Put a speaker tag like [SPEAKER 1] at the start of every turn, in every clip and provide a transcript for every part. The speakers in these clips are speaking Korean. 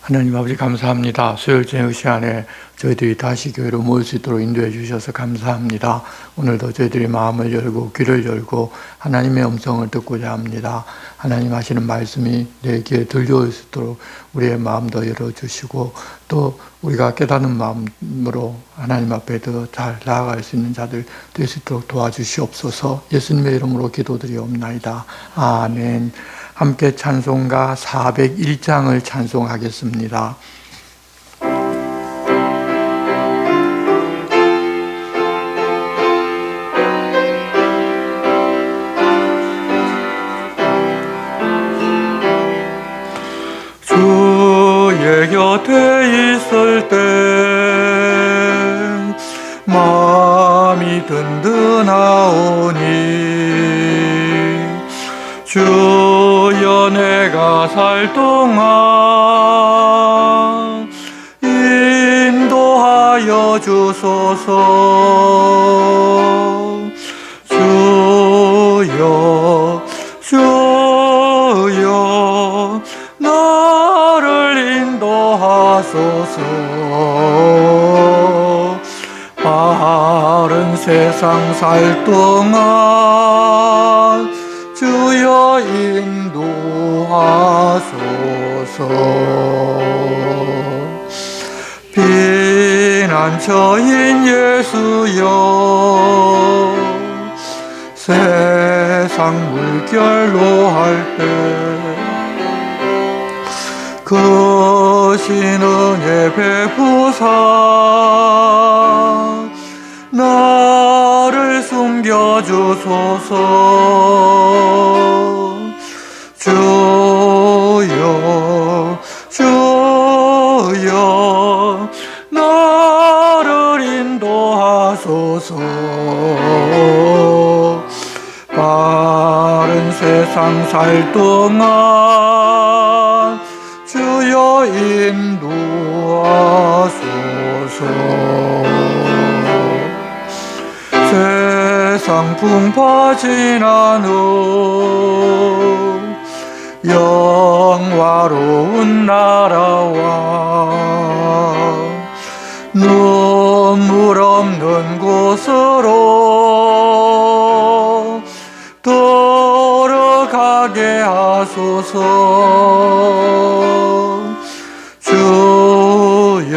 [SPEAKER 1] 하나님 아버지 감사합니다. 수요일 저녁 시간에 저희들이 다시 교회로 모일 수 있도록 인도해 주셔서 감사합니다. 오늘도 저희들이 마음을 열고 귀를 열고 하나님의 음성을 듣고자 합니다. 하나님 하시는 말씀이 내 귀에 들려올 수 있도록 우리의 마음도 열어주시고 또 우리가 깨닫는 마음으로 하나님 앞에 더 잘 나아갈 수 있는 자들 될 수 있도록 도와주시옵소서. 예수님의 이름으로 기도드리옵나이다. 아멘. 함께 찬송가 401장을 찬송하겠습니다. 주의 곁에 있을 때 마음이 든든하오니 주여 내가 살 동안 인도하여 주소서. 주여 나를 인도하소서. 바른 세상 살 동안 주여 인도하소서. 피난처인 예수여 세상 물결로 할 때 크신 은혜 베푸사 나를 숨겨주소서. 주여 나를 인도하소서. 바른 세상 살 동안 주여 인도하소서. 세상 풍파 지난 후 영화로운 나라와 눈물 없는 곳으로 돌아가게 하소서. 주여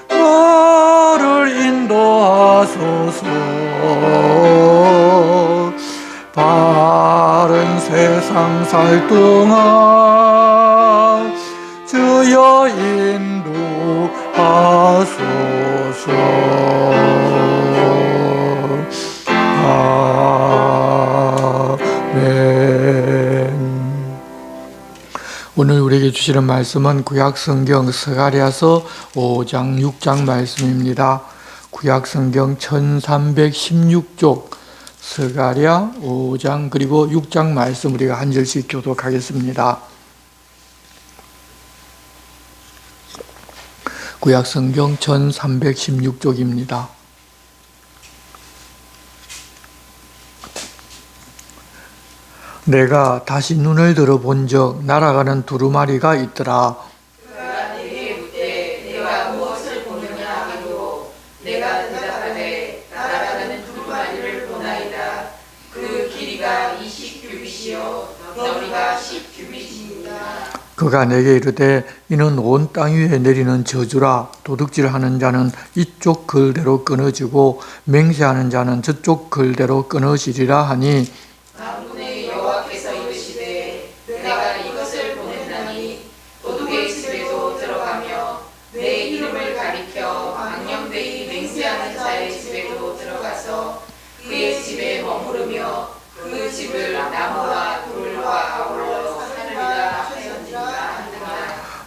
[SPEAKER 1] 나를 인도하소서. 바른 세상 살 동안 주여 인도하소서. 아멘. 오늘 우리에게 주시는 말씀은 구약성경 스가랴서 5장 6장 말씀입니다. 구약성경 1316쪽 스가랴 5장 그리고 6장 말씀 우리가 한 절씩 교독하겠습니다. 구약성경 1316쪽입니다. 내가 다시 눈을 들어 본 적 날아가는 두루마리가 있더라.
[SPEAKER 2] 그가 내게 묻되 내가 무엇을 보느냐 하기로 내가 대답하되 날아가는 두루마리를 보나이다. 그 길이가 20규빗이요 너비가 10규빗이니라.
[SPEAKER 1] 그가 내게 이르되 이는 온 땅 위에 내리는 저주라. 도둑질하는 자는 이쪽 글대로 끊어지고 맹세하는 자는 저쪽 글대로 끊어지리라 하니
[SPEAKER 2] 만군의 여호와께서 이르시되 내가 이것을 보냈나니 도둑의 집에도 들어가며 내 이름을 가리켜 망령되이 맹세하는 자의 집에도 들어가서 그의 집에 머무르며 그 집을 나무와 돌과 아울러 하느니라 하였느니라.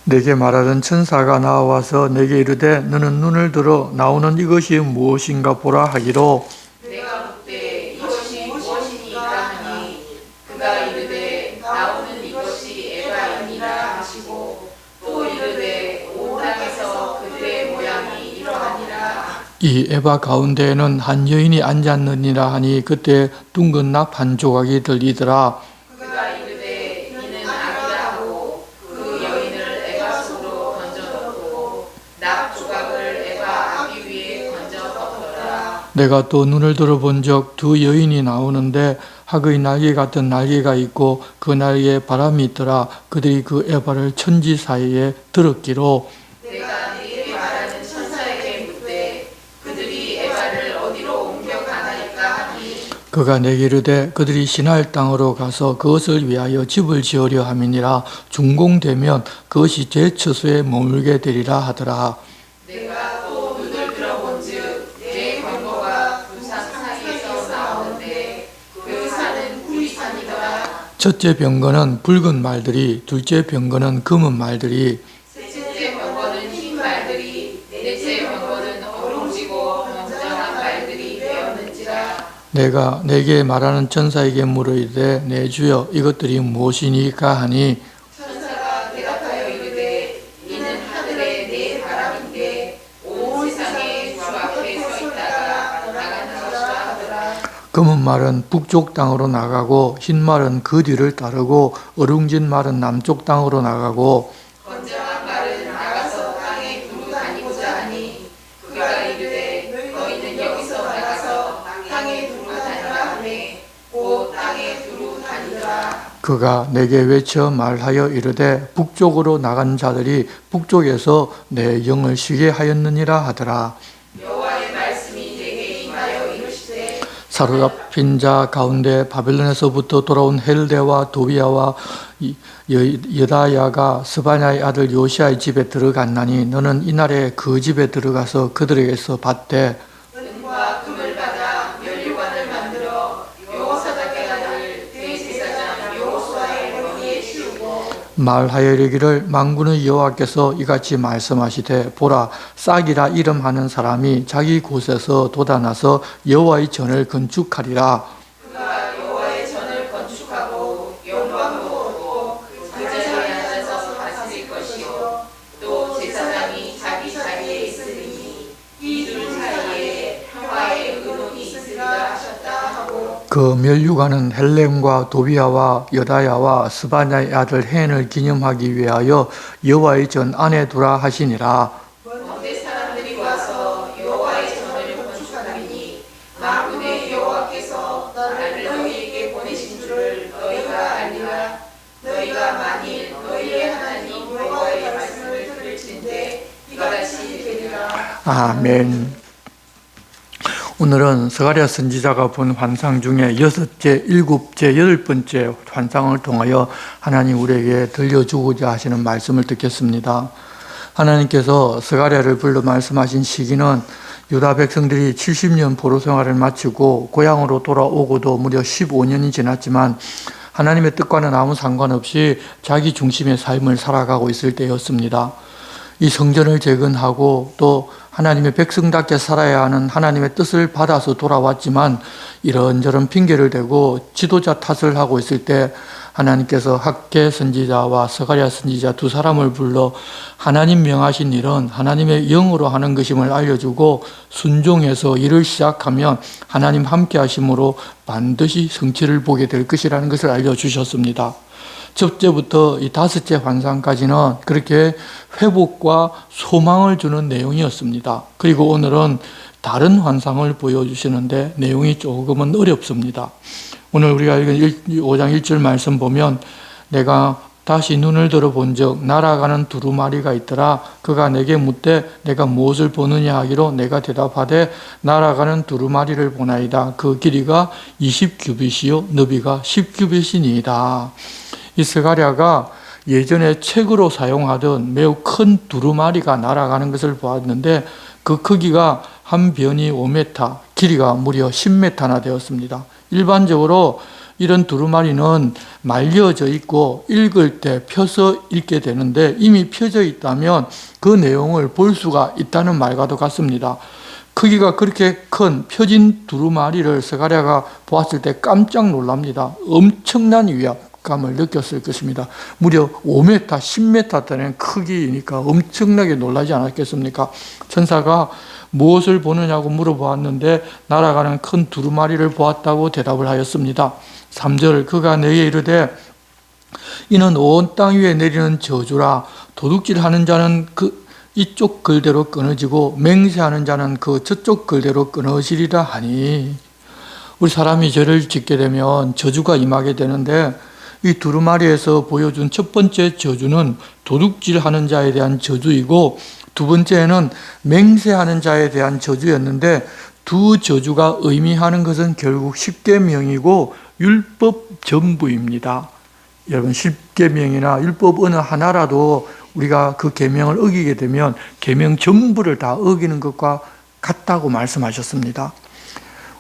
[SPEAKER 1] 내게 말하던 천사가 나와서 내게 이르되 너는 눈을 들어 나오는 이것이 무엇인가 보라 하기로
[SPEAKER 2] 내가 묻되 이것이 무엇이니까 하니 그가 이르되 나오는 이것이 에바이니라 하시고 또 이르되 온 땅에서 그들의 모양이 이러하니라.
[SPEAKER 1] 이 에바 가운데에는 한 여인이 앉았느니라 하니 그때 둥근 납 한 조각이 들리더라.
[SPEAKER 2] 그가 이르되
[SPEAKER 1] 내가 또 눈을 들어본 적 두 여인이 나오는데 학의 날개 같은 날개가 있고 그 날개에 바람이 있더라. 그들이 그 에바를 천지 사이에 들었기로
[SPEAKER 2] 내가 네게 말하는 천사에게 묻되 그들이 에바를 어디로 옮겨 가나이까 하니
[SPEAKER 1] 그가 내게 이르되 그들이 시날 땅으로 가서 그것을 위하여 집을 지으려 함이니라. 준공되면 그것이 제 처소에 머물게 되리라 하더라.
[SPEAKER 2] 내가 또 눈을 들어본즉 내 병거가 두 산 사이에서 나오는데 그 산은 구리산이더라.
[SPEAKER 1] 첫째 병거는 붉은 말들이, 둘째 병거는 검은 말들이,
[SPEAKER 2] 셋째 병거는 흰 말들이, 넷째 병거는 어룽지고 번전한 말들이 되었는지라.
[SPEAKER 1] 내가 내게 말하는 천사에게 물으이되 내 주여 이것들이 무엇이니까 하니
[SPEAKER 2] 천사가 대답하여 이르되 이는 하늘의 네 바람인데 온 세상의 주 앞에 서 있다가 나가는 것이라 하더라.
[SPEAKER 1] 검은 말은 북쪽 땅으로 나가고 흰 말은 그 뒤를 따르고 어룽진 말은 남쪽 땅으로 나가고
[SPEAKER 2] 번정한 말은 나가서 땅에 두루 다니고자 하니 그가 이르되 너희는 여기서 나가서 땅에 두루 다니라 하매 곧 땅에 두루 다니더라.
[SPEAKER 1] 그가 내게 외쳐 말하여 이르되 북쪽으로 나간 자들이 북쪽에서 내 영을 쉬게 하였느니라 하더라.
[SPEAKER 2] 여호와의 말씀이 내게 임하여 이르시되
[SPEAKER 1] 사로잡힌 자 가운데 바벨론에서부터 돌아온 헬데와 도비아와 여다야가 스바냐의 아들 요시아의 집에 들어갔나니 너는 이날에 그 집에 들어가서 그들에게서 받되
[SPEAKER 2] 은과 금을 받아 면류관을 만들어 여호사닥의 아들 대제사장 여호수아의 머리에 씌우고
[SPEAKER 1] 말하여 이르기를 만군의 여호와께서 이같이 말씀하시되 보라 싹이라 이름하는 사람이 자기 곳에서 돋아나서 여호와의 전을 건축하리라.
[SPEAKER 2] 그가 여호와의 전을 건축하고 영광도 얻고 그 자리에 앉아서 다스릴 것이요 또 제사장이 자기 자리에 있으리니 이 둘 사이에 평화의 의논이 있으리라 하셨다 하고
[SPEAKER 1] 그 면류관은 헬렘과 도비아와 여다야와 스바냐의 아들 헨을 기념하기 위하여 여호와의 전 안에 두라 하시니라.
[SPEAKER 2] 먼데 사람들이 와서 여호와의 전을 건축하리니 만군의 여호와께서 나를 너희에게 보내신 줄을 너희가 알리라. 너희가 만일 너희의 하나님 여호와의 말씀을 들을진대 이같이 되리라.
[SPEAKER 1] 아멘. 오늘은 스가랴 선지자가 본 환상 중에 6째, 7째, 8번째 환상을 통하여 하나님 우리에게 들려주고자 하시는 말씀을 듣겠습니다. 하나님께서 스가랴를 불러 말씀하신 시기는 유다 백성들이 70년 포로 생활을 마치고 고향으로 돌아오고도 무려 15년이 지났지만 하나님의 뜻과는 아무 상관없이 자기 중심의 삶을 살아가고 있을 때였습니다. 이 성전을 재건하고 또 하나님의 백성답게 살아야 하는 하나님의 뜻을 받아서 돌아왔지만 이런저런 핑계를 대고 지도자 탓을 하고 있을 때 하나님께서 학개 선지자와 스가랴 선지자 두 사람을 불러 하나님 명하신 일은 하나님의 영으로 하는 것임을 알려주고 순종해서 일을 시작하면 하나님 함께 하심으로 반드시 성취를 보게 될 것이라는 것을 알려주셨습니다. 첫째부터 이 5째 환상까지는 그렇게 회복과 소망을 주는 내용이었습니다. 그리고 오늘은 다른 환상을 보여주시는데 내용이 조금은 어렵습니다. 오늘 우리가 읽은 5장 1절 말씀 보면 내가 다시 눈을 들어본 적 날아가는 두루마리가 있더라. 그가 내게 묻되 내가 무엇을 보느냐 하기로 내가 대답하되 날아가는 두루마리를 보나이다. 그 길이가 20규빗이요 너비가 10규빗이니이다. 이 스가랴가 예전에 책으로 사용하던 매우 큰 두루마리가 날아가는 것을 보았는데 그 크기가 한 변이 5m, 길이가 무려 10m나 되었습니다. 일반적으로 이런 두루마리는 말려져 있고 읽을 때 펴서 읽게 되는데 이미 펴져 있다면 그 내용을 볼 수가 있다는 말과도 같습니다. 크기가 그렇게 큰 펴진 두루마리를 스가랴가 보았을 때 깜짝 놀랍니다. 엄청난 위압감을 느꼈을 것입니다. 무려 5m, 10m 되는 크기니까 엄청나게 놀라지 않았겠습니까? 천사가 무엇을 보느냐고 물어보았는데 날아가는 큰 두루마리를 보았다고 대답을 하였습니다. 3절 그가 내게 이르되 이는 온 땅 위에 내리는 저주라 도둑질하는 자는 이쪽 글대로 끊어지고 맹세하는 자는 그 저쪽 글대로 끊어지리라 하니, 우리 사람이 죄를 짓게 되면 저주가 임하게 되는데, 이 두루마리에서 보여준 첫 번째 저주는 도둑질하는 자에 대한 저주이고, 두 번째는 맹세하는 자에 대한 저주였는데, 두 저주가 의미하는 것은 결국 십계명이고 율법 전부입니다. 여러분, 십계명이나 율법 어느 하나라도 우리가 그 계명을 어기게 되면 계명 전부를 다 어기는 것과 같다고 말씀하셨습니다.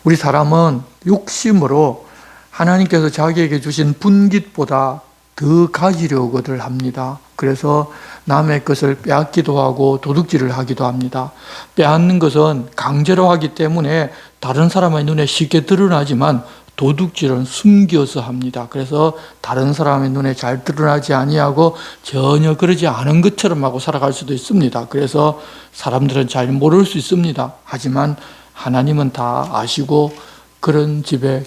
[SPEAKER 1] 우리 사람은 욕심으로 하나님께서 자기에게 주신 분깃보다 더 가지려고들 합니다. 그래서 남의 것을 빼앗기도 하고 도둑질을 하기도 합니다. 빼앗는 것은 강제로 하기 때문에 다른 사람의 눈에 쉽게 드러나지만, 도둑질은 숨겨서 합니다. 그래서 다른 사람의 눈에 잘 드러나지 아니하고 전혀 그러지 않은 것처럼 하고 살아갈 수도 있습니다. 그래서 사람들은 잘 모를 수 있습니다. 하지만 하나님은 다 아시고 그런 집에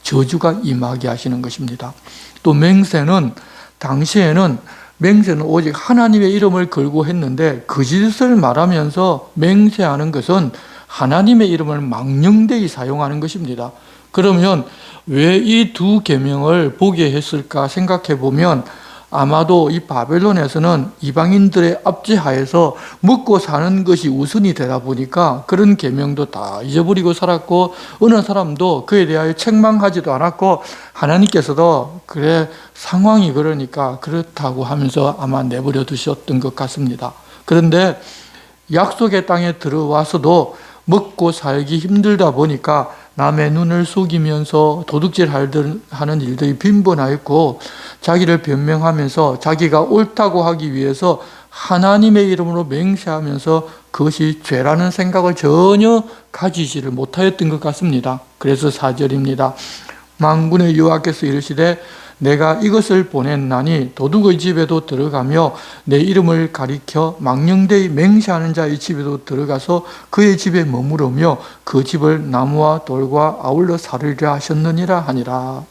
[SPEAKER 1] 저주가 임하게 하시는 것입니다. 또 맹세는, 당시에는 맹세는 오직 하나님의 이름을 걸고 했는데, 거짓을 말하면서 맹세하는 것은 하나님의 이름을 망령되이 사용하는 것입니다. 그러면 왜 이 두 계명을 보게 했을까 생각해 보면, 아마도 이 바벨론에서는 이방인들의 압제하에서 먹고 사는 것이 우선이 되다 보니까 그런 계명도 다 잊어버리고 살았고, 어느 사람도 그에 대하여 책망하지도 않았고, 하나님께서도 그래 상황이 그러니까 그렇다고 하면서 아마 내버려 두셨던 것 같습니다. 그런데 약속의 땅에 들어와서도 먹고 살기 힘들다 보니까 남의 눈을 속이면서 도둑질하는 일들이 빈번하였고, 자기를 변명하면서 자기가 옳다고 하기 위해서 하나님의 이름으로 맹세하면서 그것이 죄라는 생각을 전혀 가지지를 못하였던 것 같습니다. 그래서 4절입니다. 만군의 여호와께서 이르시되 내가 이것을 보냈나니 도둑의 집에도 들어가며 내 이름을 가리켜 망령되이 맹세하는 자의 집에도 들어가서 그의 집에 머무르며 그 집을 나무와 돌과 아울러 사르리라 하셨느니라 하니라.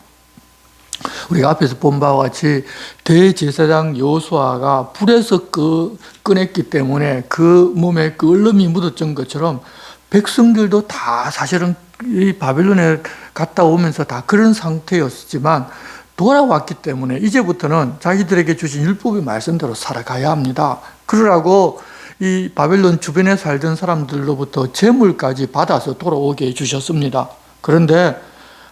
[SPEAKER 1] 우리가 앞에서 본 바와 같이 대제사장 여호수아가 불에서 꺼냈기 때문에 그 몸에 그 얼음이 묻었던 것처럼 백성들도 다 사실은 이 바벨론에 갔다 오면서 다 그런 상태였지만, 돌아왔기 때문에 이제부터는 자기들에게 주신 율법의 말씀대로 살아가야 합니다. 그러라고 이 바벨론 주변에 살던 사람들로부터 재물까지 받아서 돌아오게 해주셨습니다. 그런데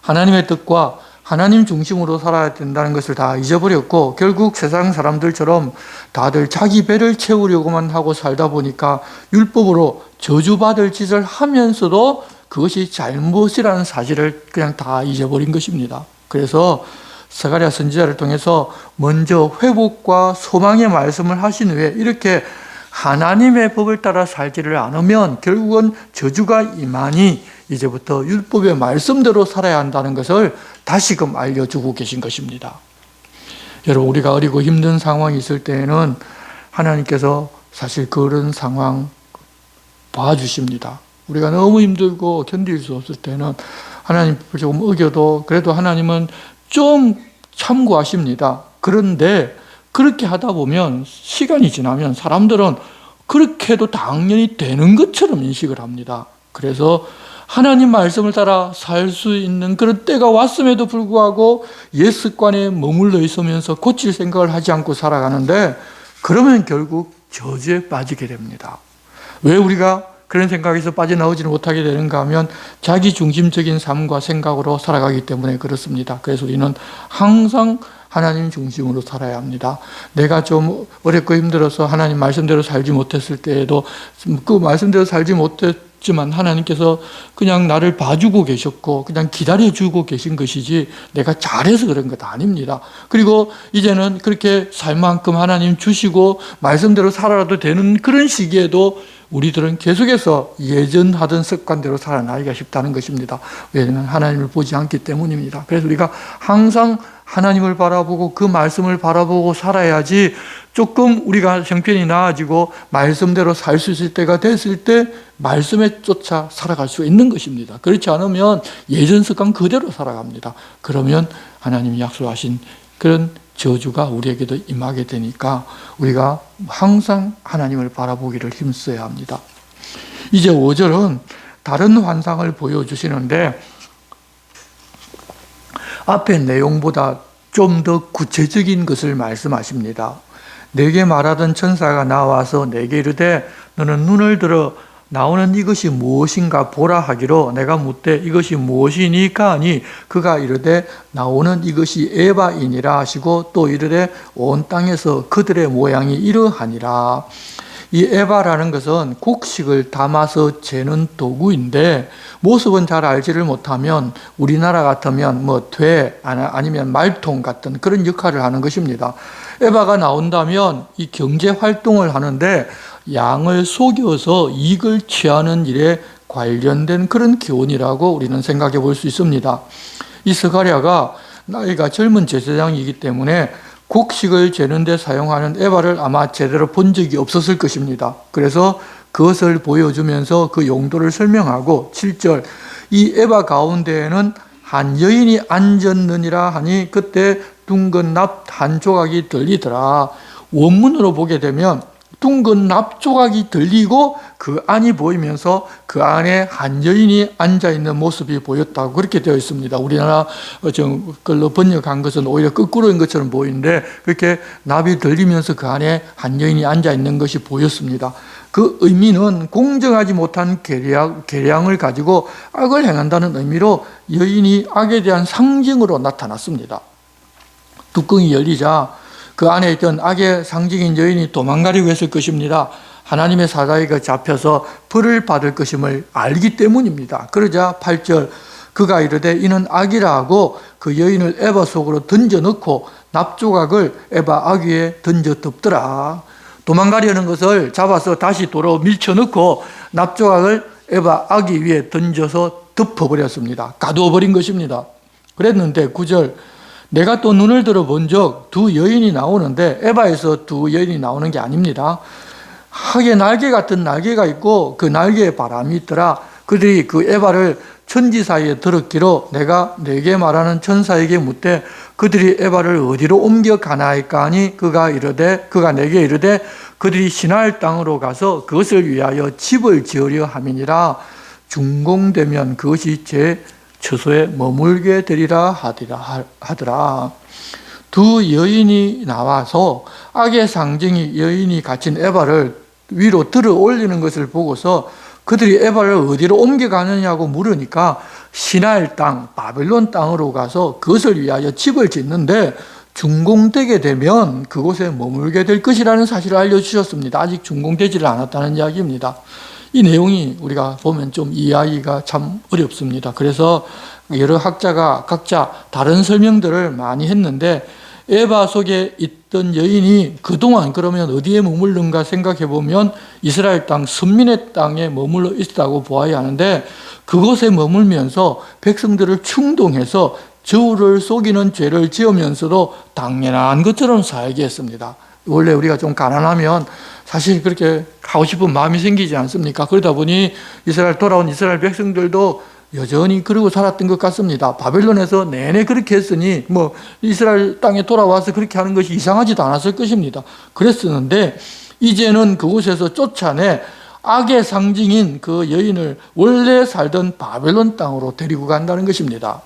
[SPEAKER 1] 하나님의 뜻과 하나님 중심으로 살아야 된다는 것을 다 잊어버렸고, 결국 세상 사람들처럼 다들 자기 배를 채우려고만 하고 살다 보니까 율법으로 저주받을 짓을 하면서도 그것이 잘못이라는 사실을 그냥 다 잊어버린 것입니다. 그래서 스가랴 선지자를 통해서 먼저 회복과 소망의 말씀을 하신 후에 이렇게 하나님의 법을 따라 살지를 않으면 결국은 저주가 임하니 이제부터 율법의 말씀대로 살아야 한다는 것을 다시금 알려주고 계신 것입니다. 여러분, 우리가 어리고 힘든 상황이 있을 때에는 하나님께서 사실 그런 상황 봐주십니다. 우리가 너무 힘들고 견딜 수 없을 때는 하나님 조금 어겨도 그래도 하나님은 좀 참고하십니다. 그런데 그렇게 하다 보면 시간이 지나면 사람들은 그렇게 해도 당연히 되는 것처럼 인식을 합니다. 그래서 하나님 말씀을 따라 살 수 있는 그런 때가 왔음에도 불구하고 옛 습관에 머물러 있으면서 고칠 생각을 하지 않고 살아가는데, 그러면 결국 저주에 빠지게 됩니다. 왜 우리가 그런 생각에서 빠져나오지는 못하게 되는가 하면 자기 중심적인 삶과 생각으로 살아가기 때문에 그렇습니다. 그래서 우리는 항상 하나님 중심으로 살아야 합니다. 내가 좀 어렵고 힘들어서 하나님 말씀대로 살지 못했을 때에도 그 말씀대로 살지 못했지만 하나님께서 그냥 나를 봐주고 계셨고 그냥 기다려주고 계신 것이지 내가 잘해서 그런 것 아닙니다. 그리고 이제는 그렇게 살 만큼 하나님 주시고 말씀대로 살아도 되는 그런 시기에도 우리들은 계속해서 예전 하던 습관대로 살아나기가 쉽다는 것입니다. 왜냐하면 하나님을 보지 않기 때문입니다. 그래서 우리가 항상 하나님을 바라보고 그 말씀을 바라보고 살아야지 조금 우리가 형편이 나아지고 말씀대로 살 수 있을 때가 됐을 때 말씀에 쫓아 살아갈 수 있는 것입니다. 그렇지 않으면 예전 습관 그대로 살아갑니다. 그러면 하나님이 약속하신 그런 저주가 우리에게도 임하게 되니까 우리가 항상 하나님을 바라보기를 힘써야 합니다. 이제 5절은 다른 환상을 보여주시는데 앞의 내용보다 좀 더 구체적인 것을 말씀하십니다. 내게 말하던 천사가 나와서 내게 이르되 너는 눈을 들어 나오는 이것이 무엇인가 보라 하기로 내가 묻되 이것이 무엇이니까 하니 그가 이르되 나오는 이것이 에바이니라 하시고 또 이르되 온 땅에서 그들의 모양이 이러하니라. 이 에바라는 것은 곡식을 담아서 재는 도구인데 모습은 잘 알지를 못하면 우리나라 같으면 아니면 말통 같은 그런 역할을 하는 것입니다. 에바가 나온다면 이 경제 활동을 하는데 양을 속여서 이익을 취하는 일에 관련된 그런 기원이라고 우리는 생각해 볼 수 있습니다. 이 스가랴가 나이가 젊은 제사장이기 때문에 곡식을 재는 데 사용하는 에바를 아마 제대로 본 적이 없었을 것입니다. 그래서 그것을 보여주면서 그 용도를 설명하고 7절 이 에바 가운데에는 한 여인이 앉았느니라 하니 그때 둥근 납 한 조각이 들리더라. 원문으로 보게 되면 둥근 납 조각이 들리고 그 안이 보이면서 그 안에 한 여인이 앉아있는 모습이 보였다고 그렇게 되어 있습니다. 우리나라 걸로 번역한 것은 오히려 거꾸로인 것처럼 보이는데 그렇게 납이 들리면서 그 안에 한 여인이 앉아있는 것이 보였습니다. 그 의미는 공정하지 못한 계량을 가지고 악을 행한다는 의미로 여인이 악에 대한 상징으로 나타났습니다. 뚜껑이 열리자 그 안에 있던 악의 상징인 여인이 도망가려고 했을 것입니다. 하나님의 사자에게 잡혀서 벌을 받을 것임을 알기 때문입니다. 그러자 8절 그가 이르되 이는 악이라 하고 그 여인을 에바 속으로 던져넣고 납조각을 에바 악 위에 던져 덮더라. 도망가려는 것을 잡아서 다시 도로 밀쳐넣고 납조각을 에바 아기 위에 던져서 덮어버렸습니다. 가두어버린 것입니다. 그랬는데 9절 내가 또 눈을 들어 본 적 두 여인이 나오는데 에바에서 두 여인이 나오는 게 아닙니다. 학의 날개 같은 날개가 있고 그 날개에 바람이 있더라. 그들이 그 에바를 천지 사이에 들었기로 내가 내게 말하는 천사에게 묻되 그들이 에바를 어디로 옮겨가나이까 하니 그가 내게 이르되 그들이 시날 땅으로 가서 그것을 위하여 집을 지으려 함이니라. 준공되면 그것이 제 처소에 머물게 되리라 하더라. 두 여인이 나와서 악의 상징이 여인이 갇힌 에바를 위로 들어 올리는 것을 보고서 그들이 에바를 어디로 옮겨가느냐고 물으니까 시날 땅, 바벨론 땅으로 가서 그것을 위하여 집을 짓는데 준공되게 되면 그곳에 머물게 될 것이라는 사실을 알려주셨습니다. 아직 준공되지를 않았다는 이야기입니다. 이 내용이 우리가 보면 좀 이해하기가 참 어렵습니다. 그래서 여러 학자가 각자 다른 설명들을 많이 했는데 에바 속에 있던 여인이 그동안 그러면 어디에 머물는가 생각해 보면 이스라엘 땅 선민의 땅에 머물러 있다고 보아야 하는데 그곳에 머물면서 백성들을 충동해서 저울을 속이는 죄를 지으면서도 당연한 것처럼 살게 했습니다. 원래 우리가 좀 가난하면 사실 그렇게 하고 싶은 마음이 생기지 않습니까? 그러다 보니 돌아온 이스라엘 백성들도 여전히 그러고 살았던 것 같습니다. 바벨론에서 내내 그렇게 했으니 이스라엘 땅에 돌아와서 그렇게 하는 것이 이상하지도 않았을 것입니다. 그랬었는데 이제는 그곳에서 쫓아내 악의 상징인 그 여인을 원래 살던 바벨론 땅으로 데리고 간다는 것입니다.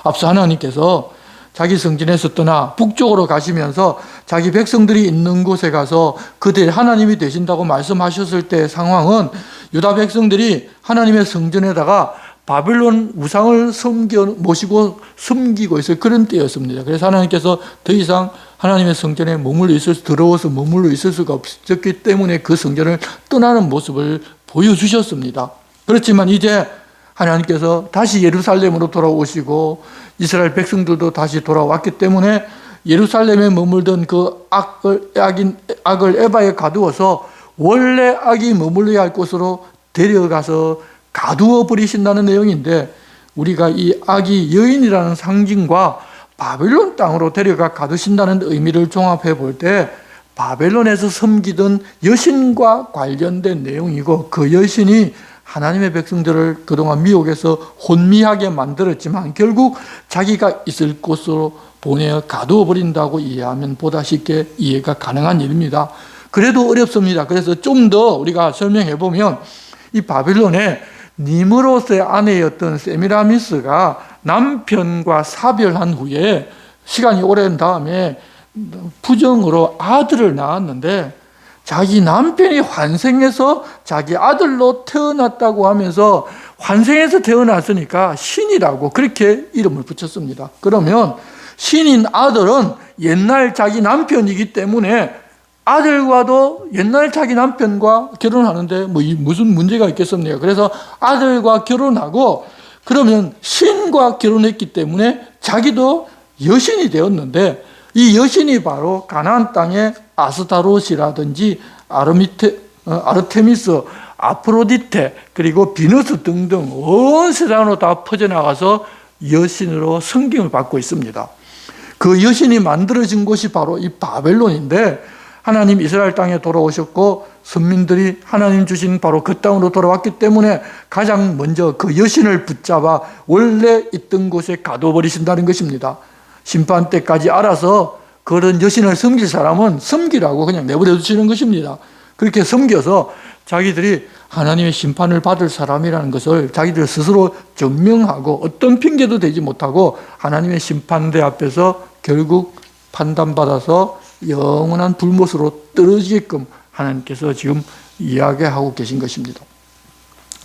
[SPEAKER 1] 앞서 하나님께서 자기 성전에서 떠나 북쪽으로 가시면서 자기 백성들이 있는 곳에 가서 그들이 하나님이 되신다고 말씀하셨을 때의 상황은 유다 백성들이 하나님의 성전에다가 바벨론 우상을 모시고 섬기고 있을 그런 때였습니다. 그래서 하나님께서 더 이상 하나님의 성전에 들어와서 머물러 있을 수가 없었기 때문에 그 성전을 떠나는 모습을 보여주셨습니다. 그렇지만 이제 하나님께서 다시 예루살렘으로 돌아오시고 이스라엘 백성들도 다시 돌아왔기 때문에 예루살렘에 머물던 그 악을 에바에 가두어서 원래 악이 머물러야 할 곳으로 데려가서 가두어 버리신다는 내용인데 우리가 이 악이 여인이라는 상징과 바벨론 땅으로 데려가 가두신다는 의미를 종합해 볼 때 바벨론에서 섬기던 여신과 관련된 내용이고 그 여신이 하나님의 백성들을 그동안 미혹해서 혼미하게 만들었지만 결국 자기가 있을 곳으로 보내어 가두어 버린다고 이해하면 보다 쉽게 이해가 가능한 일입니다. 그래도 어렵습니다. 그래서 좀 더 우리가 설명해 보면 이 바빌론에 니므롯의 아내였던 세미라미스가 남편과 사별한 후에 시간이 오랜 다음에 부정으로 아들을 낳았는데 자기 남편이 환생해서 자기 아들로 태어났다고 하면서 환생해서 태어났으니까 신이라고 그렇게 이름을 붙였습니다. 그러면 신인 아들은 옛날 자기 남편이기 때문에 아들과도 옛날 자기 남편과 결혼하는데 뭐 무슨 문제가 있겠습니까? 그래서 아들과 결혼하고 그러면 신과 결혼했기 때문에 자기도 여신이 되었는데 이 여신이 바로 가나안 땅의 아스타롯이라든지 아르테미스, 아프로디테 그리고 비너스 등등 온 세상으로 다 퍼져나가서 여신으로 성경을 받고 있습니다. 그 여신이 만들어진 곳이 바로 이 바벨론인데 하나님 이스라엘 땅에 돌아오셨고 선민들이 하나님 주신 바로 그 땅으로 돌아왔기 때문에 가장 먼저 그 여신을 붙잡아 원래 있던 곳에 가둬버리신다는 것입니다. 심판 때까지 알아서 그런 여신을 섬길 사람은 섬기라고 그냥 내버려 두시는 것입니다. 그렇게 섬겨서 자기들이 하나님의 심판을 받을 사람이라는 것을 자기들 스스로 증명하고 어떤 핑계도 대지 못하고 하나님의 심판대 앞에서 결국 판단받아서 영원한 불못으로 떨어지게끔 하나님께서 지금 이야기하고 계신 것입니다.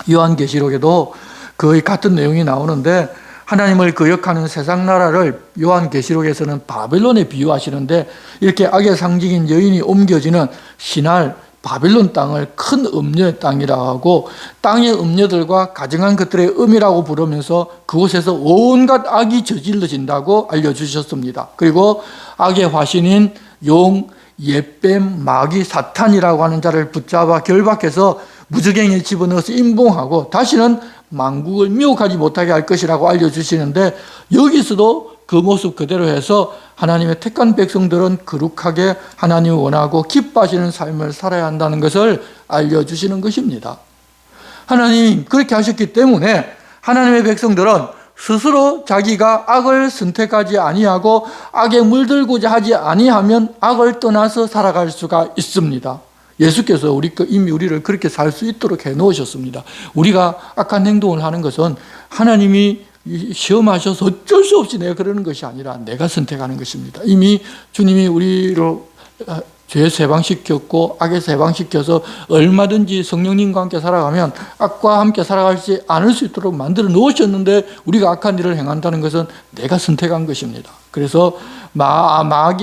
[SPEAKER 1] 요한계시록에도 거의 같은 내용이 나오는데 하나님을 거역하는 세상 나라를 요한계시록에서는 바벨론에 비유하시는데 이렇게 악의 상징인 여인이 옮겨지는 신할 바빌론 땅을 큰 음녀의 땅이라고 하고 땅의 음녀들과 가증한 것들의 음이라고 부르면서 그곳에서 온갖 악이 저질러진다고 알려주셨습니다. 그리고 악의 화신인 용, 옛뱀, 마귀, 사탄이라고 하는 자를 붙잡아 결박해서 무저갱이에 집어넣어서 임봉하고 다시는 만국을 미혹하지 못하게 할 것이라고 알려주시는데 여기서도 그 모습 그대로 해서 하나님의 택한 백성들은 거룩하게 하나님을 원하고 기뻐하시는 삶을 살아야 한다는 것을 알려주시는 것입니다. 하나님 그렇게 하셨기 때문에 하나님의 백성들은 스스로 자기가 악을 선택하지 아니하고 악에 물들고자 하지 아니하면 악을 떠나서 살아갈 수가 있습니다. 예수께서 이미 우리를 그렇게 살 수 있도록 해놓으셨습니다. 우리가 악한 행동을 하는 것은 하나님이 시험하셔서 어쩔 수 없이 내가 그러는 것이 아니라 내가 선택하는 것입니다. 이미 주님이 우리를 죄 세방시켰고 악에서 해방시켜서 얼마든지 성령님과 함께 살아가면 악과 함께 살아가지 않을 수 있도록 만들어 놓으셨는데 우리가 악한 일을 행한다는 것은 내가 선택한 것입니다. 그래서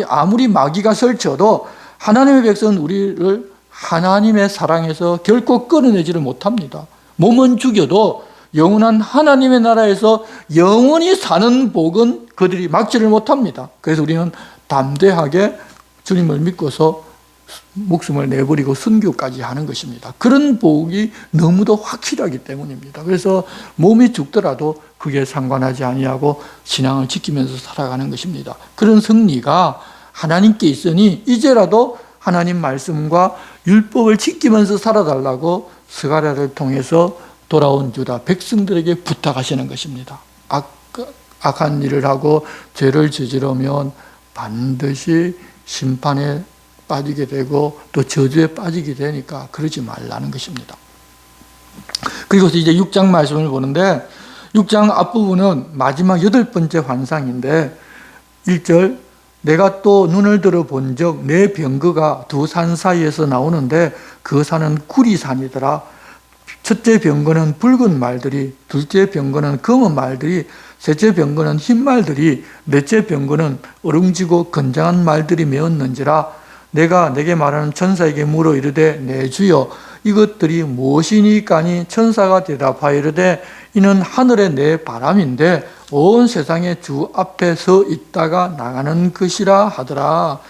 [SPEAKER 1] 아무리 마귀가 설쳐도 하나님의 백성은 우리를 하나님의 사랑에서 결코 끊어내지를 못합니다. 몸은 죽여도 영원한 하나님의 나라에서 영원히 사는 복은 그들이 막지를 못합니다. 그래서 우리는 담대하게 주님을 믿고서 목숨을 내버리고 순교까지 하는 것입니다. 그런 복이 너무도 확실하기 때문입니다. 그래서 몸이 죽더라도 그게 상관하지 아니하고 신앙을 지키면서 살아가는 것입니다. 그런 승리가 하나님께 있으니 이제라도 하나님 말씀과 율법을 지키면서 살아달라고 스가랴를 통해서 돌아온 유다 백성들에게 부탁하시는 것입니다. 악한 일을 하고 죄를 저지르면 반드시 심판에 빠지게 되고 또 저주에 빠지게 되니까 그러지 말라는 것입니다. 그리고 이제 6장 말씀을 보는데 6장 앞부분은 마지막 8번째 환상인데 1절 내가 또 눈을 들어 본 적 내 병거가 두 산 사이에서 나오는데 그 산은 구리산이더라. 첫째 병거는 붉은 말들이, 둘째 병거는 검은 말들이, 셋째 병거는 흰 말들이, 넷째 병거는 어룽지고 건장한 말들이 메었는지라. 내가 내게 말하는 천사에게 물어 이르되 내 주여 이것들이 무엇이니까니 천사가 대답하여 이르되 이는 하늘의 내 바람인데 온 세상의 주 앞에 서 있다가 나가는 것이라 하더라.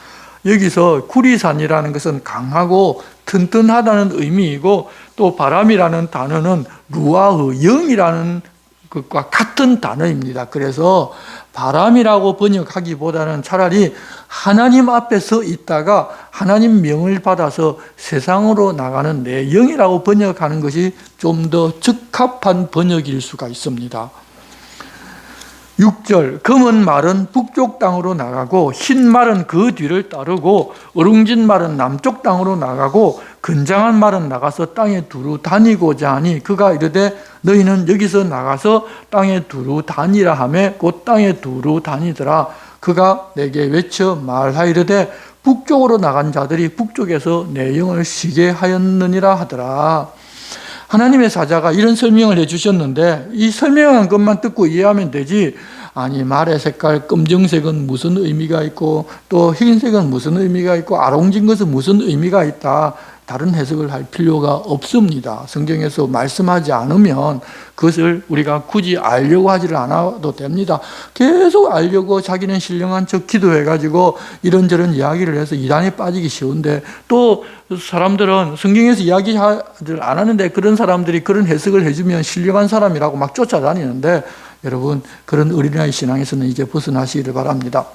[SPEAKER 1] 여기서 구리산이라는 것은 강하고 튼튼하다는 의미이고 또 바람이라는 단어는 루아흐, 영이라는 것과 같은 단어입니다. 그래서 바람이라고 번역하기보다는 차라리 하나님 앞에 서 있다가 하나님 명을 받아서 세상으로 나가는 내 영이라고 번역하는 것이 좀 더 적합한 번역일 수가 있습니다. 6절 검은 말은 북쪽 땅으로 나가고 흰 말은 그 뒤를 따르고 어룽진 말은 남쪽 땅으로 나가고 건장한 말은 나가서 땅에 두루 다니고자 하니 그가 이르되 너희는 여기서 나가서 땅에 두루 다니라 하며 곧 땅에 두루 다니더라. 그가 내게 외쳐 말하이르되 북쪽으로 나간 자들이 북쪽에서 내 영을 쉬게 하였느니라 하더라. 하나님의 사자가 이런 설명을 해주셨는데 이 설명한 것만 듣고 이해하면 되지, 아니 말의 색깔 검정색은 무슨 의미가 있고 또 흰색은 무슨 의미가 있고 아롱진 것은 무슨 의미가 있다, 다른 해석을 할 필요가 없습니다. 성경에서 말씀하지 않으면 그것을 우리가 굳이 알려고 하지를 않아도 됩니다. 계속 알려고 자기는 신령한 척 기도해가지고 이런저런 이야기를 해서 이단에 빠지기 쉬운데, 또 사람들은 성경에서 이야기하지를 않았는데 그런 사람들이 그런 해석을 해주면 신령한 사람이라고 막 쫓아다니는데, 여러분 그런 어린아이 신앙에서는 이제 벗어나시기를 바랍니다.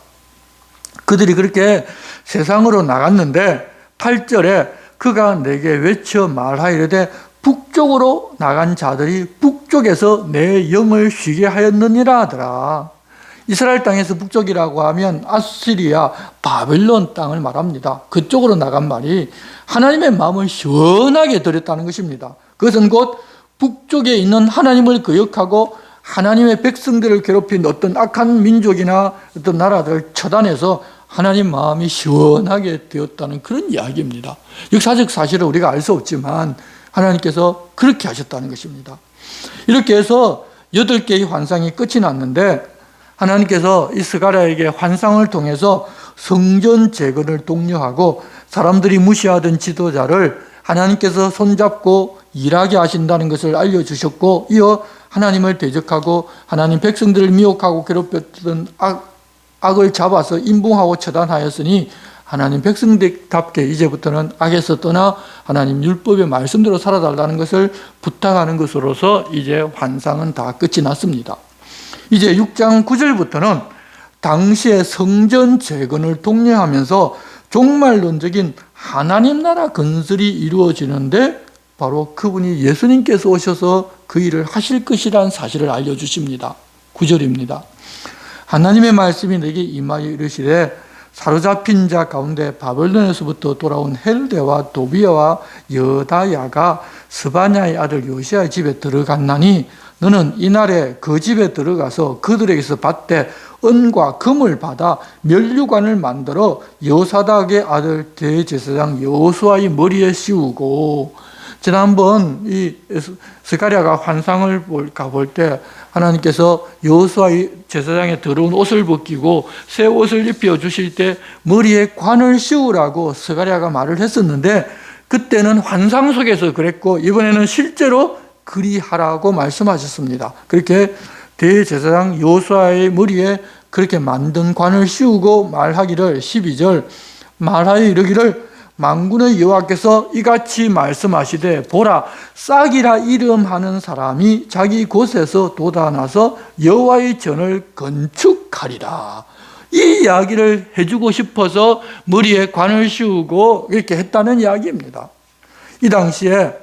[SPEAKER 1] 그들이 그렇게 세상으로 나갔는데 8절에 그가 내게 외쳐 말하이르되 북쪽으로 나간 자들이 북쪽에서 내 영을 쉬게 하였느니라 하더라. 이스라엘 땅에서 북쪽이라고 하면 아시리아, 바벨론 땅을 말합니다. 그쪽으로 나간 말이 하나님의 마음을 시원하게 드렸다는 것입니다. 그것은 곧 북쪽에 있는 하나님을 거역하고 하나님의 백성들을 괴롭힌 어떤 악한 민족이나 어떤 나라들을 처단해서 하나님 마음이 시원하게 되었다는 그런 이야기입니다. 역사적 사실을 우리가 알 수 없지만 하나님께서 그렇게 하셨다는 것입니다. 이렇게 해서 8개의 환상이 끝이 났는데, 하나님께서 이 스가랴에게 환상을 통해서 성전 재건을 독려하고 사람들이 무시하던 지도자를 하나님께서 손잡고 일하게 하신다는 것을 알려주셨고, 이어 하나님을 대적하고 하나님 백성들을 미혹하고 괴롭혔던 악을 잡아서 임봉하고 처단하였으니 하나님 백성답게 이제부터는 악에서 떠나 하나님 율법의 말씀대로 살아달라는 것을 부탁하는 것으로서 이제 환상은 다 끝이 났습니다. 이제 6장 9절부터는 당시의 성전 재건을 독려하면서 종말론적인 하나님 나라 건설이 이루어지는데 바로 그분이 예수님께서 오셔서 그 일을 하실 것이라는 사실을 알려주십니다. 9절입니다. 하나님의 말씀이 내게 임하여 이르시되 사로잡힌 자 가운데 바벨론에서부터 돌아온 헬데와 도비아와 여다야가 스바냐의 아들 요시아의 집에 들어갔나니 너는 이날에 그 집에 들어가서 그들에게서 받되 은과 금을 받아 면류관을 만들어 여사닥의 아들 대제사장 여호수아의 머리에 씌우고. 지난번 이 스가랴가 환상을 볼 때 하나님께서 여호수아의 제사장에 들어온 옷을 벗기고 새 옷을 입혀 주실 때 머리에 관을 씌우라고 스가랴가 말을 했었는데, 그때는 환상 속에서 그랬고 이번에는 실제로 그리하라고 말씀하셨습니다. 그렇게 대제사장 여호수아의 머리에 그렇게 만든 관을 씌우고 말하기를 12절 말하여 이르기를 만군의 여호와께서 이같이 말씀하시되 보라 싹이라 이름하는 사람이 자기 곳에서 돋아나서 여호와의 전을 건축하리라. 이 이야기를 해주고 싶어서 머리에 관을 씌우고 이렇게 했다는 이야기입니다. 이 당시에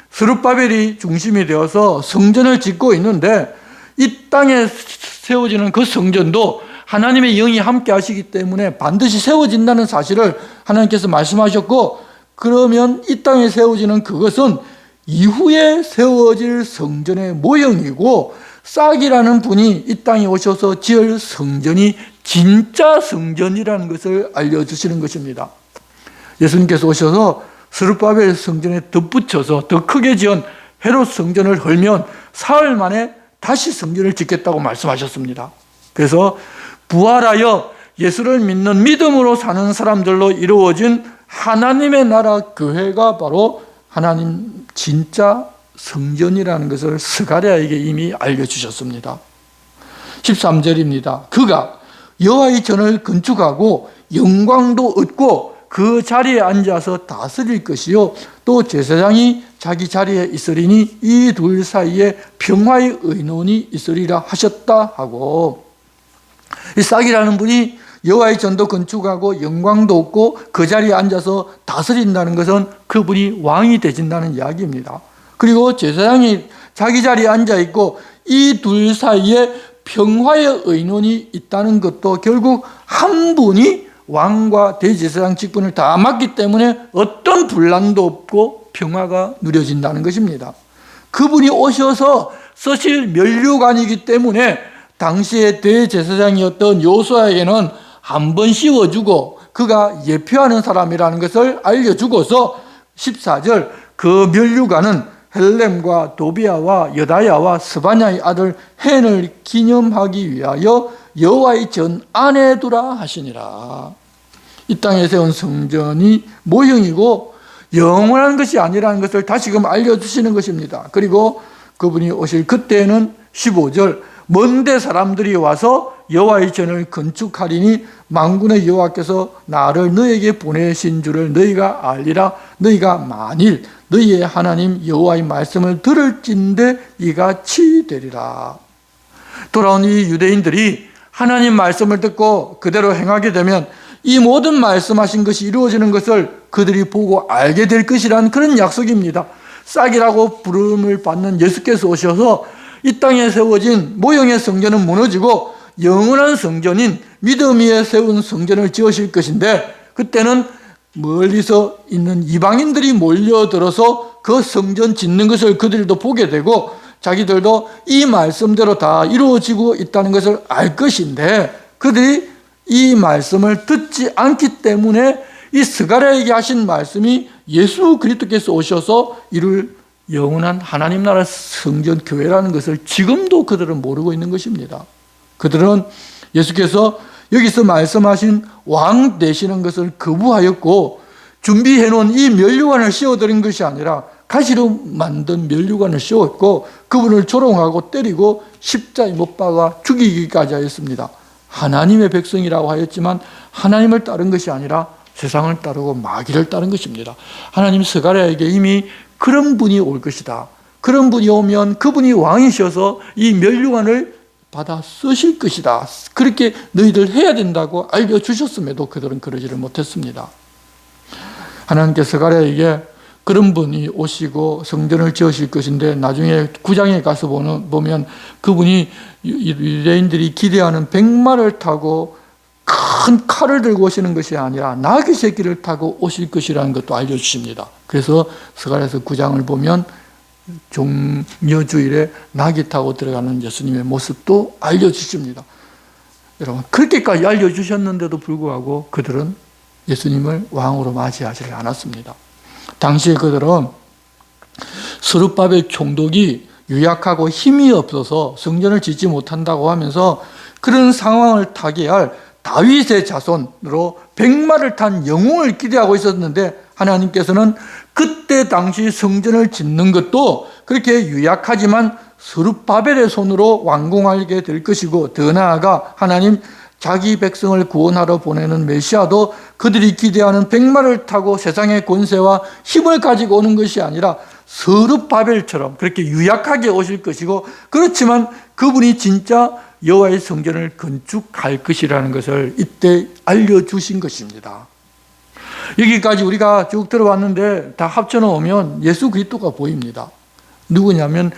[SPEAKER 1] 스룹바벨이 중심이 되어서 성전을 짓고 있는데 이 땅에 세워지는 그 성전도 하나님의 영이 함께 하시기 때문에 반드시 세워진다는 사실을 하나님께서 말씀하셨고, 그러면 이 땅에 세워지는 그것은 이후에 세워질 성전의 모형이고 싹이라는 분이 이 땅에 오셔서 지을 성전이 진짜 성전이라는 것을 알려주시는 것입니다. 예수님께서 오셔서 스룹바벨 성전에 덧붙여서 더 크게 지은 헤롯 성전을 헐면 사흘 만에 다시 성전을 짓겠다고 말씀하셨습니다. 그래서 부활하여 예수를 믿는 믿음으로 사는 사람들로 이루어진 하나님의 나라 교회가 바로 하나님 진짜 성전이라는 것을 스가랴에게 이미 알려주셨습니다. 13절입니다. 그가 여호와의 전을 건축하고 영광도 얻고 그 자리에 앉아서 다스릴 것이요 또 제사장이 자기 자리에 있으리니 이 둘 사이에 평화의 의논이 있으리라 하셨다 하고, 이 싹이라는 분이 여호와의 전도 건축하고 영광도 얻고 그 자리에 앉아서 다스린다는 것은 그분이 왕이 되신다는 이야기입니다. 그리고 제사장이 자기 자리에 앉아 있고 이 둘 사이에 평화의 의논이 있다는 것도 결국 한 분이 왕과 대제사장 직분을 다 맡기 때문에 어떤 분란도 없고 평화가 누려진다는 것입니다. 그분이 오셔서 쓰실 면류관이기 때문에 당시의 대제사장이었던 요수아에게는 한 번 씌워주고 그가 예표하는 사람이라는 것을 알려주고서 14절 그 면류관은 헬렘과 도비아와 여다야와 스바냐의 아들 헨을 기념하기 위하여 여호와의 전 안에 두라 하시니라. 이 땅에 세운 성전이 모형이고 영원한 것이 아니라는 것을 다시금 알려주시는 것입니다. 그리고 그분이 오실 그때는 15절 먼데 사람들이 와서 여호와의 전을 건축하리니 만군의 여호와께서 나를 너에게 보내신 줄을 너희가 알리라. 너희가 만일 너희의 하나님 여호와의 말씀을 들을진대 이같이 되리라. 돌아온 이 유대인들이 하나님 말씀을 듣고 그대로 행하게 되면 이 모든 말씀하신 것이 이루어지는 것을 그들이 보고 알게 될 것이라는 그런 약속입니다. 싹이라고 부름을 받는 예수께서 오셔서 이 땅에 세워진 모형의 성전은 무너지고 영원한 성전인 믿음 위에 세운 성전을 지으실 것인데 그때는 멀리서 있는 이방인들이 몰려들어서 그 성전 짓는 것을 그들도 보게 되고 자기들도 이 말씀대로 다 이루어지고 있다는 것을 알 것인데 그들이 이 말씀을 듣지 않기 때문에 이 스가랴에게 하신 말씀이 예수 그리스도께서 오셔서 이룰 영원한 하나님 나라 성전 교회라는 것을 지금도 그들은 모르고 있는 것입니다. 그들은 예수께서 여기서 말씀하신 왕 되시는 것을 거부하였고 준비해 놓은 이 면류관을 씌워드린 것이 아니라 가시로 만든 면류관을 씌웠고 그분을 조롱하고 때리고 십자가에 못 박아 죽이기까지 하였습니다. 하나님의 백성이라고 하였지만 하나님을 따른 것이 아니라 세상을 따르고 마귀를 따른 것입니다. 하나님 스가랴에게 이미 그런 분이 올 것이다. 그런 분이 오면 그분이 왕이셔서 이 면류관을 받아 쓰실 것이다. 그렇게 너희들 해야 된다고 알려주셨음에도 그들은 그러지를 못했습니다. 하나님께서 스가랴에게 그런 분이 오시고 성전을 지으실 것인데 나중에 9장에 가서 보면 그분이 유대인들이 기대하는 백마를 타고 큰 칼을 들고 오시는 것이 아니라 나귀 새끼를 타고 오실 것이라는 것도 알려주십니다. 그래서 스가랴서 9장을 보면 종려주일에 나귀 타고 들어가는 예수님의 모습도 알려주십니다. 여러분 그렇게까지 알려주셨는데도 불구하고 그들은 예수님을 왕으로 맞이하지 않았습니다. 당시에 그들은 스룹바벨 총독이 유약하고 힘이 없어서 성전을 짓지 못한다고 하면서 그런 상황을 타개할 다윗의 자손으로 백마를 탄 영웅을 기대하고 있었는데 하나님께서는 그때 당시 성전을 짓는 것도 그렇게 유약하지만 스룹바벨의 손으로 완공하게 될 것이고 더 나아가 하나님 자기 백성을 구원하러 보내는 메시아도 그들이 기대하는 백마를 타고 세상의 권세와 힘을 가지고 오는 것이 아니라 스룹바벨처럼 그렇게 유약하게 오실 것이고 그렇지만 그분이 진짜 여호와의 성전을 건축할 것이라는 것을 이때 알려주신 것입니다. 여기까지 우리가 쭉 들어왔는데 다 합쳐놓으면 예수 그리스도가 보입니다. 누구냐면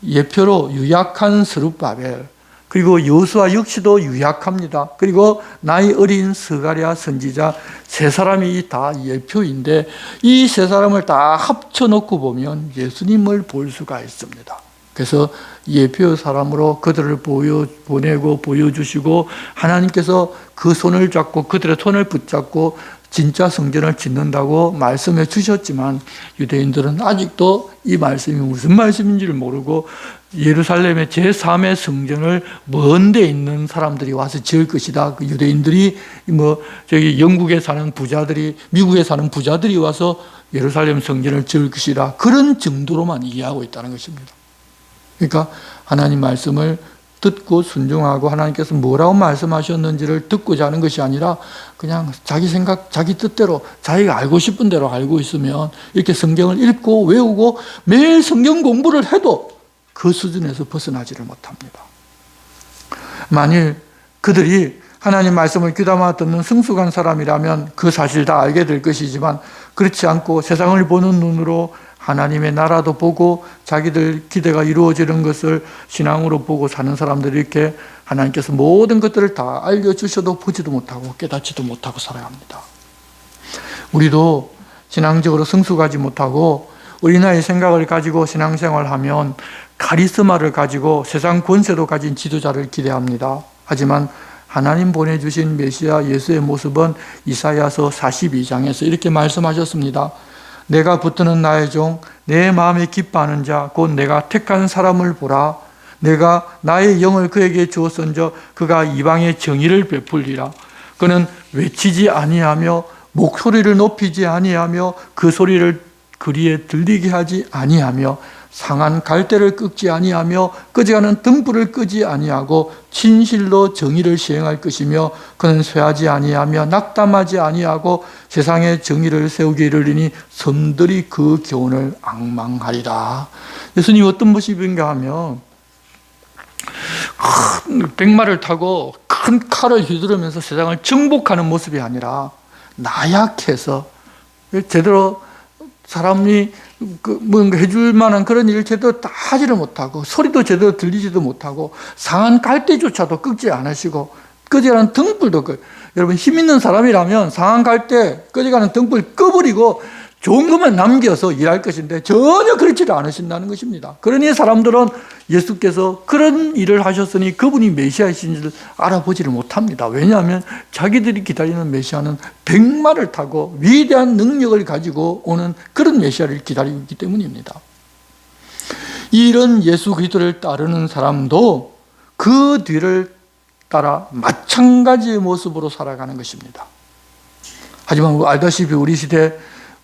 [SPEAKER 1] 예표로 유약한 스룹바벨 그리고 여호수아 역시도 유약합니다. 그리고 나이 어린 스가랴 선지자 세 사람이 다 예표인데 이 세 사람을 다 합쳐놓고 보면 예수님을 볼 수가 있습니다. 그래서 예표 사람으로 그들을 보내고 보여주시고 하나님께서 그 손을 잡고 그들의 손을 붙잡고 진짜 성전을 짓는다고 말씀해 주셨지만 유대인들은 아직도 이 말씀이 무슨 말씀인지를 모르고 예루살렘의 제3의 성전을 먼 데 있는 사람들이 와서 지을 것이다. 그 유대인들이 영국에 사는 부자들이 미국에 사는 부자들이 와서 예루살렘 성전을 지을 것이다. 그런 정도로만 이해하고 있다는 것입니다. 그러니까 하나님 말씀을 듣고 순종하고 하나님께서 뭐라고 말씀하셨는지를 듣고자 하는 것이 아니라 그냥 자기 생각, 자기 뜻대로 자기가 알고 싶은 대로 알고 있으면 이렇게 성경을 읽고 외우고 매일 성경 공부를 해도 그 수준에서 벗어나지를 못합니다. 만일 그들이 하나님 말씀을 귀담아 듣는 성숙한 사람이라면 그 사실 다 알게 될 것이지만 그렇지 않고 세상을 보는 눈으로 하나님의 나라도 보고 자기들 기대가 이루어지는 것을 신앙으로 보고 사는 사람들이 이렇게 하나님께서 모든 것들을 다 알려주셔도 보지도 못하고 깨닫지도 못하고 살아갑니다. 우리도 신앙적으로 성숙하지 못하고 어린아이 생각을 가지고 신앙생활을 하면 카리스마를 가지고 세상 권세도 가진 지도자를 기대합니다. 하지만 하나님 보내주신 메시아 예수의 모습은 이사야서 42장에서 이렇게 말씀하셨습니다. 내가 붙드는 나의 종, 내 마음에 기뻐하는 자, 곧 내가 택한 사람을 보라. 내가 나의 영을 그에게 주었은저 그가 이방의 정의를 베풀리라. 그는 외치지 아니하며 목소리를 높이지 아니하며 그 소리를 거리에 들리게 하지 아니하며 상한 갈대를 꺾지 아니하며 꺼져가는 등불을 끄지 아니하고 진실로 정의를 시행할 것이며 그는 쇠하지 아니하며 낙담하지 아니하고 세상의 정의를 세우기 이르리니 섬들이 그 교훈을 앙망하리라. 예수님 어떤 모습인가 하면 큰 백마를 타고 큰 칼을 휘두르면서 세상을 정복하는 모습이 아니라 나약해서 제대로 사람이 뭔가 해줄 만한 그런 일을 제대로 다 하지를 못하고 소리도 제대로 들리지도 못하고 상한 갈대조차도 끄지 않으시고 꺼져가는 등불도 여러분 힘 있는 사람이라면 상한 갈대 꺼져가는 등불 꺼버리고 좋은 것만 남겨서 일할 것인데 전혀 그렇지를 않으신다는 것입니다. 그러니 사람들은 예수께서 그런 일을 하셨으니 그분이 메시아이신지를 알아보지를 못합니다. 왜냐하면 자기들이 기다리는 메시아는 백마를 타고 위대한 능력을 가지고 오는 그런 메시아를 기다리고 있기 때문입니다. 이런 예수 그리스도를 따르는 사람도 그 뒤를 따라 마찬가지의 모습으로 살아가는 것입니다. 하지만 알다시피 우리 시대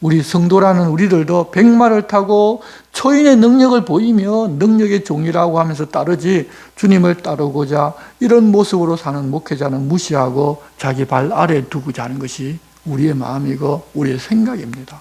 [SPEAKER 1] 우리 성도라는 우리들도 백마를 타고 초인의 능력을 보이며 능력의 종이라고 하면서 따르지 주님을 따르고자 이런 모습으로 사는 목회자는 무시하고 자기 발 아래에 두고자 하는 것이 우리의 마음이고 우리의 생각입니다.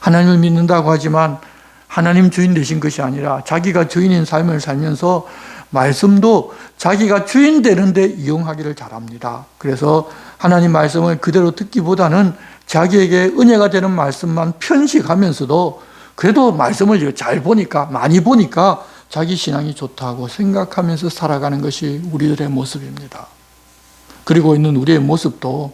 [SPEAKER 1] 하나님을 믿는다고 하지만 하나님 주인 되신 것이 아니라 자기가 주인인 삶을 살면서 말씀도 자기가 주인 되는데 이용하기를 잘합니다. 그래서 하나님 말씀을 그대로 듣기보다는 자기에게 은혜가 되는 말씀만 편식하면서도 그래도 말씀을 잘 보니까 많이 보니까 자기 신앙이 좋다고 생각하면서 살아가는 것이 우리들의 모습입니다. 그리고 있는 우리의 모습도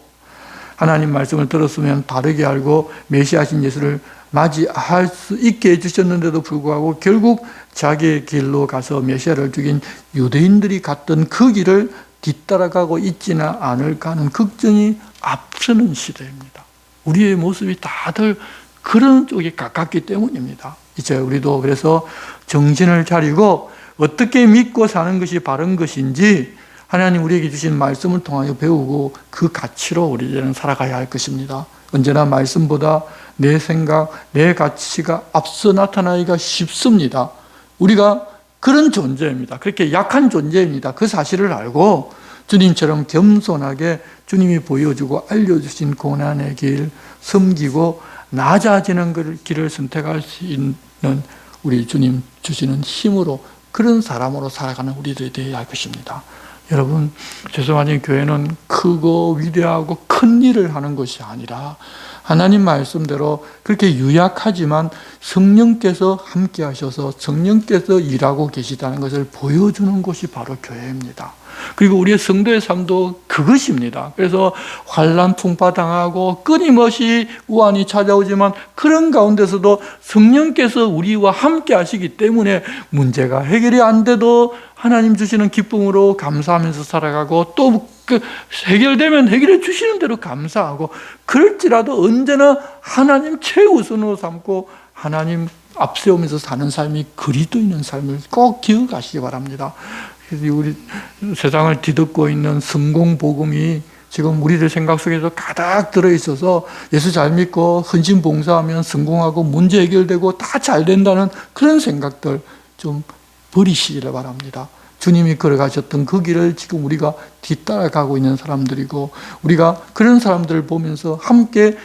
[SPEAKER 1] 하나님 말씀을 들었으면 다르게 알고 메시아신 예수를 맞이할 수 있게 해주셨는데도 불구하고 결국 자기의 길로 가서 메시아를 죽인 유대인들이 갔던 그 길을 뒤따라가고 있지는 않을까 하는 걱정이 앞서는 시대입니다. 우리의 모습이 다들 그런 쪽에 가깝기 때문입니다. 이제 우리도 그래서 정신을 차리고 어떻게 믿고 사는 것이 바른 것인지 하나님 우리에게 주신 말씀을 통하여 배우고 그 가치로 우리는 살아가야 할 것입니다. 언제나 말씀보다 내 생각, 내 가치가 앞서 나타나기가 쉽습니다. 우리가 그런 존재입니다. 그렇게 약한 존재입니다. 그 사실을 알고 주님처럼 겸손하게 주님이 보여주고 알려주신 고난의 길 섬기고 낮아지는 길을 선택할 수 있는 우리 주님 주시는 힘으로 그런 사람으로 살아가는 우리들이 되어야 할 것입니다. 여러분, 죄송하지만 교회는 크고 위대하고 큰 일을 하는 것이 아니라 하나님 말씀대로 그렇게 유약하지만 성령께서 함께 하셔서 성령께서 일하고 계시다는 것을 보여주는 곳이 바로 교회입니다. 그리고 우리의 성도의 삶도 그것입니다. 그래서 환난 풍파당하고 끊임없이 우환이 찾아오지만 그런 가운데서도 성령께서 우리와 함께 하시기 때문에 문제가 해결이 안 돼도 하나님 주시는 기쁨으로 감사하면서 살아가고 또 해결되면 해결해 주시는 대로 감사하고 그럴지라도 언제나 하나님 최우선으로 삼고 하나님 앞세우면서 사는 삶이 그리스도 있는 삶을 꼭 기억하시기 바랍니다. 우리 세상을 뒤덮고 있는 성공 복음이 지금 우리들 생각 속에서 가득 들어있어서 예수 잘 믿고 헌신 봉사하면 성공하고 문제 해결되고 다 잘 된다는 그런 생각들 좀 버리시기를 바랍니다. 주님이 걸어가셨던 그 길을 지금 우리가 뒤따라가고 있는 사람들이고 우리가 그런 사람들을 보면서 함께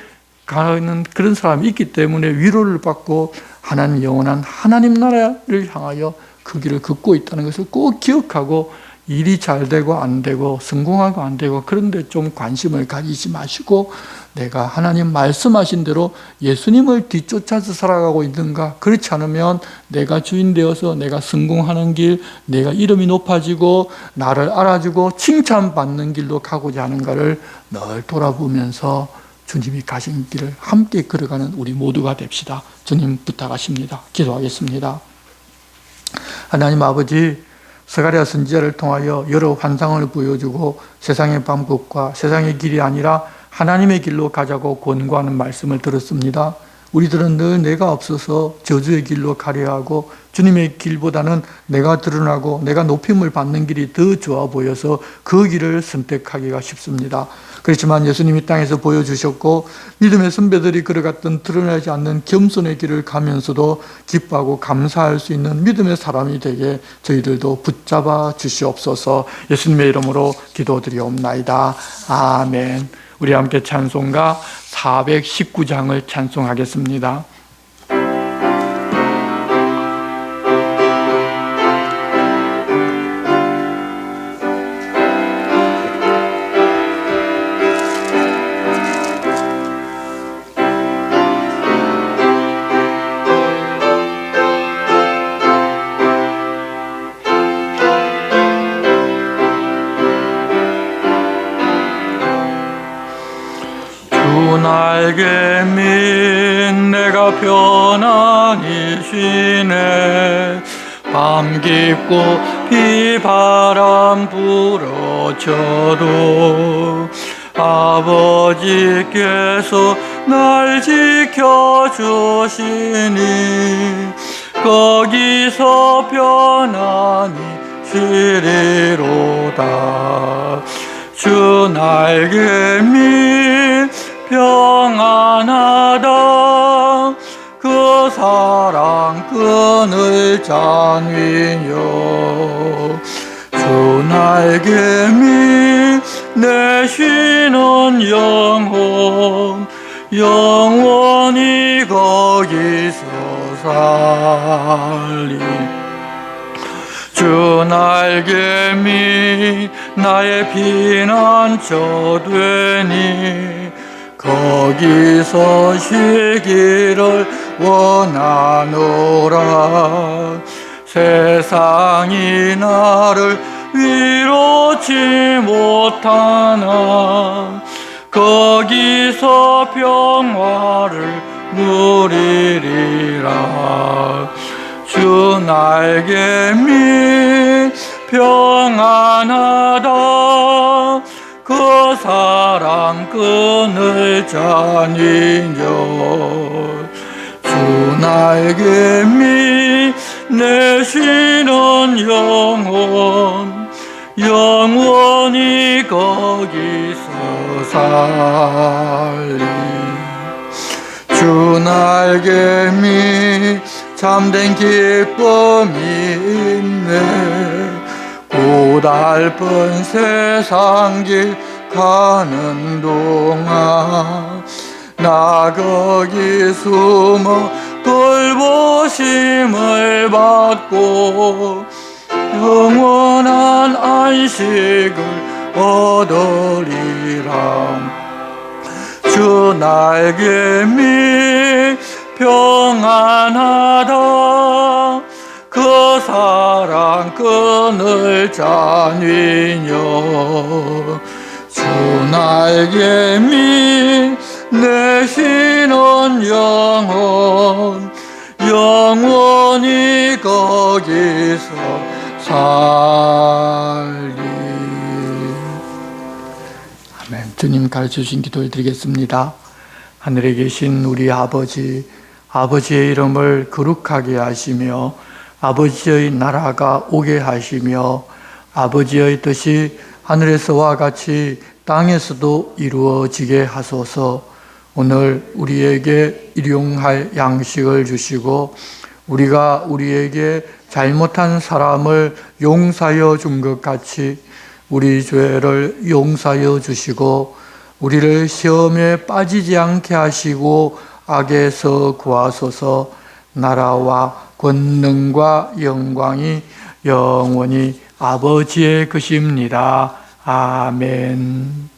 [SPEAKER 1] 가는 그런 사람이 있기 때문에 위로를 받고 하나님 영원한 하나님 나라를 향하여 그 길을 걷고 있다는 것을 꼭 기억하고 일이 잘 되고 안 되고 성공하고 안 되고 그런데 좀 관심을 가지지 마시고 내가 하나님 말씀하신 대로 예수님을 뒤쫓아서 살아가고 있는가? 그렇지 않으면 내가 주인 되어서 내가 성공하는 길, 내가 이름이 높아지고 나를 알아주고 칭찬받는 길로 가고자 하는가를 늘 돌아보면서 주님이 가신 길을 함께 걸어가는 우리 모두가 됩시다. 주님 부탁하십니다. 기도하겠습니다. 하나님 아버지, 스가랴 선지자를 통하여 여러 환상을 보여주고 세상의 방법과 세상의 길이 아니라 하나님의 길로 가자고 권고하는 말씀을 들었습니다. 우리들은 늘 내가 없어서 저주의 길로 가려 하고 주님의 길보다는 내가 드러나고 내가 높임을 받는 길이 더 좋아 보여서 그 길을 선택하기가 쉽습니다. 그렇지만 예수님이 땅에서 보여주셨고 믿음의 선배들이 걸어갔던 드러나지 않는 겸손의 길을 가면서도 기뻐하고 감사할 수 있는 믿음의 사람이 되게 저희들도 붙잡아 주시옵소서. 예수님의 이름으로 기도드리옵나이다. 아멘. 우리 함께 찬송가 419장을 찬송하겠습니다.
[SPEAKER 3] 날개 민 내가 편안히 쉬네. 밤 깊고 비바람 불어쳐도 아버지께서 날 지켜주시니 거기서 편안히 쉬리로다. 주 날개 민 평안하다. 그 사랑 끈을 잔위여. 주 날개 밑 내 쉬는 영혼 영원히 거기서 살리. 주 날개 밑 나의 피난처 되니 거기서 쉬기를 원하노라. 세상이 나를 위로치 못하나 거기서 평화를 누리리라. 주 날개 밑 평안하다. 그 사랑 끈을 잔이여. 주 날개 밑 내 쉬는 영혼 영원히 거기서 살리. 주 날개 밑 참된 기쁨이 있네. 고달픈 세상 길 가는 동안 나 거기 숨어 돌보심을 받고 영원한 안식을 얻으리라. 주 날개 밑 평안하다. 그 사랑 끈을 잔위여. 주 날개 밑 내 쉬는 영혼 영원히 거기서 살리.
[SPEAKER 1] 아멘. 주님 가르쳐주신 기도를 드리겠습니다. 하늘에 계신 우리 아버지, 아버지의 이름을 거룩하게 하시며 아버지의 나라가 오게 하시며 아버지의 뜻이 하늘에서와 같이 땅에서도 이루어지게 하소서. 오늘 우리에게 일용할 양식을 주시고 우리가 우리에게 잘못한 사람을 용서하여 준 것 같이 우리 죄를 용서하여 주시고 우리를 시험에 빠지지 않게 하시고 악에서 구하소서. 나라와 권능과 영광이 영원히 아버지의 것입니다. 아멘.